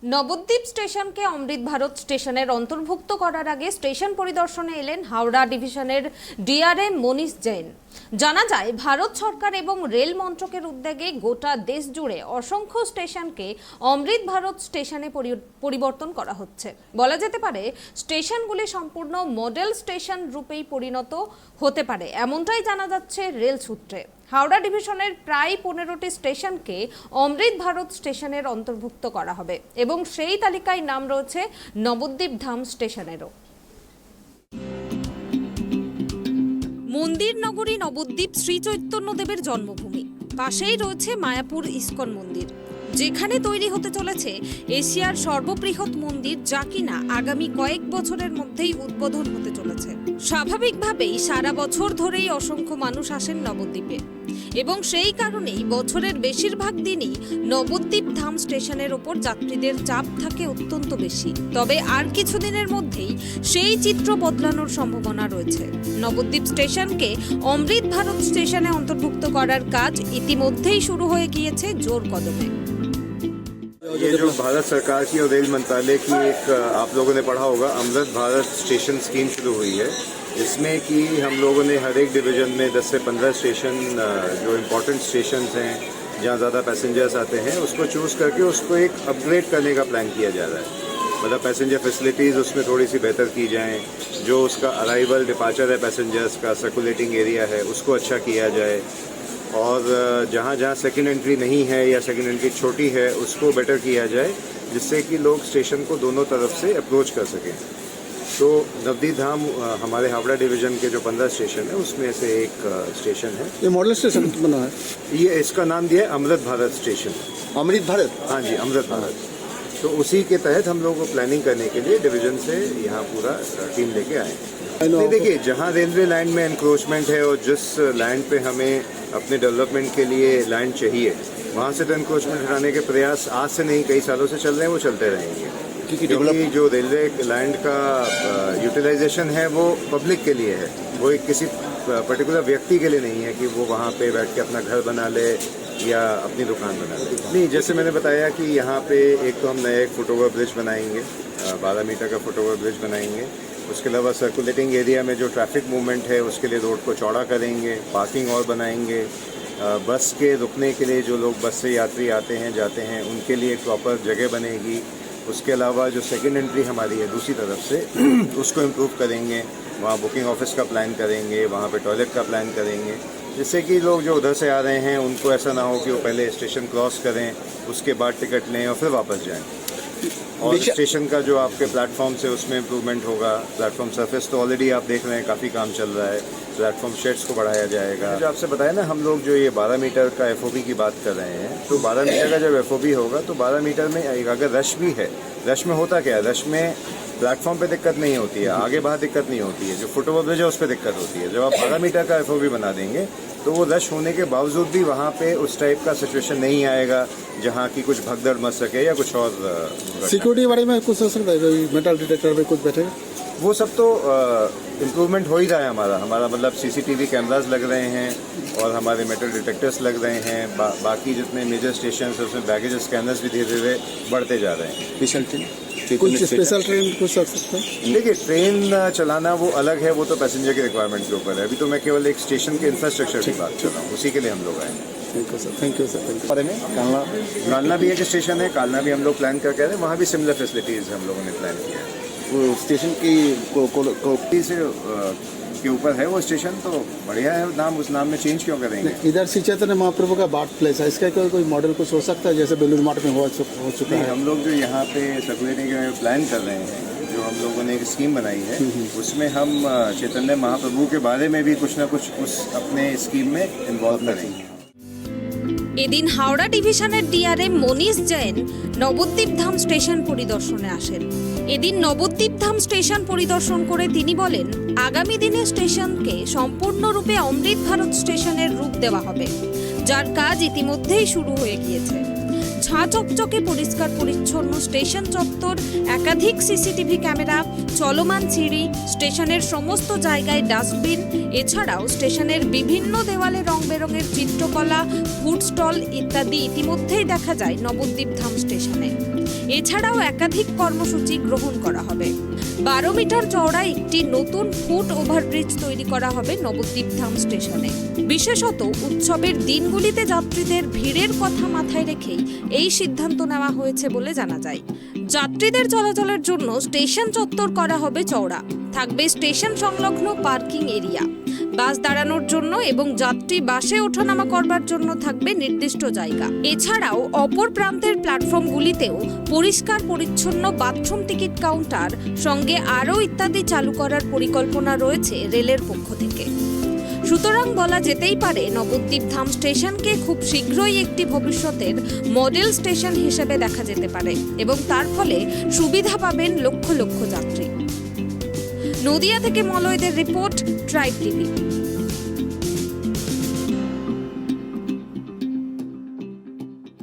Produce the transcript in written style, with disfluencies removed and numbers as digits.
নবদ্বীপ স্টেশনকে অমৃত ভারত স্টেশনের অন্তর্ভুক্ত করার আগে স্টেশন পরিদর্শনে এলেন হাওড়া ডিভিশনের ডিআরএম মনীষ জৈন। জানা যায়, ভারত সরকার এবং রেল মন্ত্রকের উদ্যোগে গোটা দেশ জুড়ে অসংখ্য স্টেশনকে অমৃত ভারত স্টেশনে পরিবর্তন করা হচ্ছে। বলা যেতে পারে স্টেশনগুলি সম্পূর্ণ মডেল স্টেশন রূপেই পরিণত হতে পারে, এমনটাই জানা যাচ্ছে রেল সূত্রে। হাওড়া ডিভিশনের প্রায় 15টি স্টেশনকে অমৃত ভারত স্টেশনের অন্তর্ভুক্ত করা হবে এবং সেই তালিকায় নাম রয়েছে নবদ্বীপ ধাম স্টেশনেরও। মন্দির নগরী নবদ্বীপ শ্রী চৈতন্যদেবের জন্মভূমি। পাশেই রয়েছে মায়াপুর ইস্কন মন্দির, যেখানে তৈরি হতে চলেছে এশিয়ার সর্ববৃহৎ মন্দির, যা কিনা আগামী কয়েক বছরের মধ্যেই উদ্বোধন হতে চলেছে। স্বাভাবিকভাবেই সারা বছর ধরেই অসংখ্য মানুষ আসেন নবদ্বীপে এবং সেই কারণেই বছরের বেশিরভাগ দিনই নবদ্বীপ ধাম স্টেশনের ওপর যাত্রীদের চাপ থাকে অত্যন্ত বেশি। তবে আর কিছুদিনের মধ্যেই সেই চিত্র বদলানোর সম্ভাবনা রয়েছে। নবদ্বীপ স্টেশনকে অমৃত ভারত স্টেশনে অন্তর্ভুক্ত করার কাজ ইতিমধ্যেই শুরু হয়ে গিয়েছে জোর কদমে। ये जो भारत सरकार की और रेल मंत्रालय की एक आप लोगों ने पढ़ा होगा अमृत भारत स्टेशन स्कीम शुरू हुई है, जिसमें कि हम लोगों ने हर एक डिवीजन में 10 से 15 स्टेशन जो इम्पोर्टेंट स्टेशन हैं जहाँ ज़्यादा पैसेंजर्स आते हैं उसको चूज़ करके उसको एक अपग्रेड करने का प्लान किया जा रहा है। मतलब पैसेंजर फैसिलिटीज़ उसमें थोड़ी सी बेहतर की जाएँ, जो उसका अराइवल डिपार्चर है पैसेंजर्स का, सर्कुलेटिंग एरिया है उसको अच्छा किया जाए, और जहाँ जहाँ सेकेंड एंट्री नहीं है या सेकेंड एंट्री छोटी है उसको बेटर किया जाए, जिससे कि लोग स्टेशन को दोनों तरफ से अप्रोच कर सकें। तो नवद्वीप धाम हमारे हावड़ा डिवीज़न के जो 15 स्टेशन है उसमें से एक स्टेशन है। ये मॉडल स्टेशन बना है, ये इसका नाम दिया है अमृत भारत स्टेशन। अमृत भारत? हाँ जी, अमृत भारत। तो उसी के तहत हम लोग प्लानिंग करने के लिए डिवीज़न से यहाँ पूरा टीम लेके आए। देखिए, जहाँ रेलवे लाइन में एनक्रोचमेंट है और जिस लैंड पे हमें अपने डेवलपमेंट के लिए लैंड चाहिए, वहाँ से तो एनक्रोचमेंट हटाने के प्रयास आज से नहीं कई सालों से चल रहे हैं, वो चलते रहेंगे। क्योंकि जो रेलवे लैंड का यूटिलाइजेशन है वो पब्लिक के लिए है, वो एक किसी पर्टिकुलर व्यक्ति के लिए नहीं है कि वो वहाँ पे बैठ के अपना घर बना ले या अपनी दुकान बना ले। नहीं, जैसे मैंने बताया कि यहाँ पे एक तो हम नया एक फुटओवर ब्रिज बनाएंगे, 12 मीटर का फुटओवर ब्रिज बनाएंगे। उसके अलावा सर्कुलेटिंग एरिया में जो ट्रैफिक मूवमेंट है उसके लिए रोड को चौड़ा करेंगे, पार्किंग और बनाएंगे। बस के रुकने के लिए जो लोग बस से यात्री आते हैं जाते हैं उनके लिए एक प्रॉपर जगह बनेगी। उसके अलावा जो सेकेंड एंट्री हमारी है दूसरी तरफ से उसको इम्प्रूव करेंगे, वहाँ बुकिंग ऑफिस का प्लान करेंगे, वहाँ पे टॉयलेट का प्लान करेंगे, जिससे कि लोग जो उधर से आ रहे हैं उनको ऐसा ना हो कि वो पहले स्टेशन क्रॉस करें, उसके बाद टिकट लें और फिर वापस जाएं। और स्टेशन का जो आपके प्लेटफॉर्म से उसमें इम्प्रूवमेंट होगा। प्लेटफॉर्म सरफेस तो ऑलरेडी आप देख रहे हैं काफ़ी काम चल रहा है, प्लेटफॉर्म शेड्स को बढ़ाया जाएगा। जो आपसे बताया ना, हम लोग जो ये 12 मीटर का एफओबी की बात कर रहे हैं, तो 12 मीटर का जब एफओबी होगा तो 12 मीटर में अगर रश भी है, रश में होता क्या है, रश में प्लेटफॉर्म पे दिक्कत नहीं होती है, आगे बाहर दिक्कत नहीं होती है, जो फुटओवर ब्रिज है उस पर दिक्कत होती है। जब आप 12 मीटर का एफओबी बना देंगे तो वो रश होने के बावजूद भी वहाँ पे उस टाइप का सिचुएशन नहीं आएगा जहाँ की कुछ भगदड़ मच सके या कुछ और। सिक्योरिटी बारे में कुछ हो सकता है, मेटल डिटेक्टर पे कुछ बैठेगा? वो सब तो इम्प्रूवमेंट हो ही रहा है हमारा मतलब सीसीटीवी कैमरास लग रहे हैं और हमारे मेटल डिटेक्टर्स लग रहे हैं। बाकी जितने मेजर स्टेशन है उसमें बैगेज स्कैनर्स भी धीरे धीरे बढ़ते जा रहे हैं। कुछ स्पेशल ट्रेन कुछ सकता है? देखिए, ट्रेन चलाना वो अलग है, वो तो पैसेंजर के रिक्वायरमेंट के ऊपर है। अभी तो मैं केवल एक स्टेशन के इंफ्रास्ट्रक्चर की बात कर रहा हूँ, उसी के लिए हम लोग आए हैं। Thank you sir, thank you sir. बारे में कालना भी एक स्टेशन है, कालना भी हम लोग प्लान करके रहे हैं, वहाँ भी सिमिलर फैसिलिटीज़ हम लोगों ने प्लान किया है। वो स्टेशन की से के ऊपर है वो स्टेशन, तो बढ़िया है नाम, उस नाम में चेंज क्यों करेंगे? इधर श्री चैतन्य महाप्रभु का बर्थ प्लेस है, इसका कोई मॉडल कुछ हो सकता है जैसे बेलूर मठ में हो चुका है? हम लोग जो यहाँ पे सर्कुलेटिंग प्लान कर रहे हैं, जो हम लोगों ने एक स्कीम बनाई है, उसमें हम चैतन्य महाप्रभु के बारे में भी कुछ ना कुछ उस अपने स्कीम में इन्वॉल्व करेंगे। এদিন হাওড়া ডিভিশনের ডিআরএম মনীষ জৈন নবদ্বীপ ধাম স্টেশন পরিদর্শনে আসেন। এদিন নবদ্বীপ ধাম স্টেশন পরিদর্শন করে তিনি বলেন, আগামী দিনে স্টেশনকে সম্পূর্ণরূপে অমৃত ভারত স্টেশনের রূপ দেওয়া হবে, যার কাজ ইতিমধ্যেই শুরু হয়ে গিয়েছে। ঝাঁ চকচকে পরিষ্কার পরিচ্ছন্ন স্টেশন চত্বর, একাধিক সিসিটিভি ক্যামেরা, চলমান সিঁড়ি, স্টেশনের সমস্ত জায়গায় ডাস্টবিন, এছাড়াও স্টেশনের বিভিন্ন দেওয়ালে রং বেরঙের চিত্রকলা, ফুড স্টল ইত্যাদি ইতিমধ্যেই দেখা যায় নবদ্বীপ ধাম স্টেশনে। এছাড়াও একাধিক কর্মসূচি গ্রহণ করা হবে। 12 মিটার চওড়া একটি নতুন ফুট ওভারব্রিজ তৈরি করা হবে নবদ্বীপ ধাম স্টেশনে। বিশেষত উৎসবের দিনগুলিতে যাত্রীদের ভিড়ের কথা মাথায় রেখেই এই সিদ্ধান্ত নেওয়া হয়েছে বলে জানা যায়। যাত্রীদের চলাচলের জন্য স্টেশন চত্বর করা হবে চওড়া, থাকবে স্টেশন সংলগ্ন পার্কিং এরিয়া, বাস দাঁড়ানোর জন্য এবং যাত্রী বাসে ওঠানামা করবার জন্য থাকবে নির্দিষ্ট জায়গা। এছাড়াও অপর প্রান্তের প্ল্যাটফর্মগুলিতেও পরিষ্কার পরিচ্ছন্ন বাথরুম টিকিট কাউন্টার সঙ্গে আরও ইত্যাদি চালু করার পরিকল্পনা রয়েছে রেলের পক্ষ থেকে। সুতরাং বলা যেতেই পারে নবদ্বীপ ধাম স্টেশনকে খুব শীঘ্রই একটি ভবিষ্যতের মডেল স্টেশন হিসেবে দেখা যেতে পারে এবং তার ফলে সুবিধা পাবেন লক্ষ লক্ষ যাত্রী। নদিয়া থেকে মলয়দের রিপোর্ট, ট্রাইব টিভি।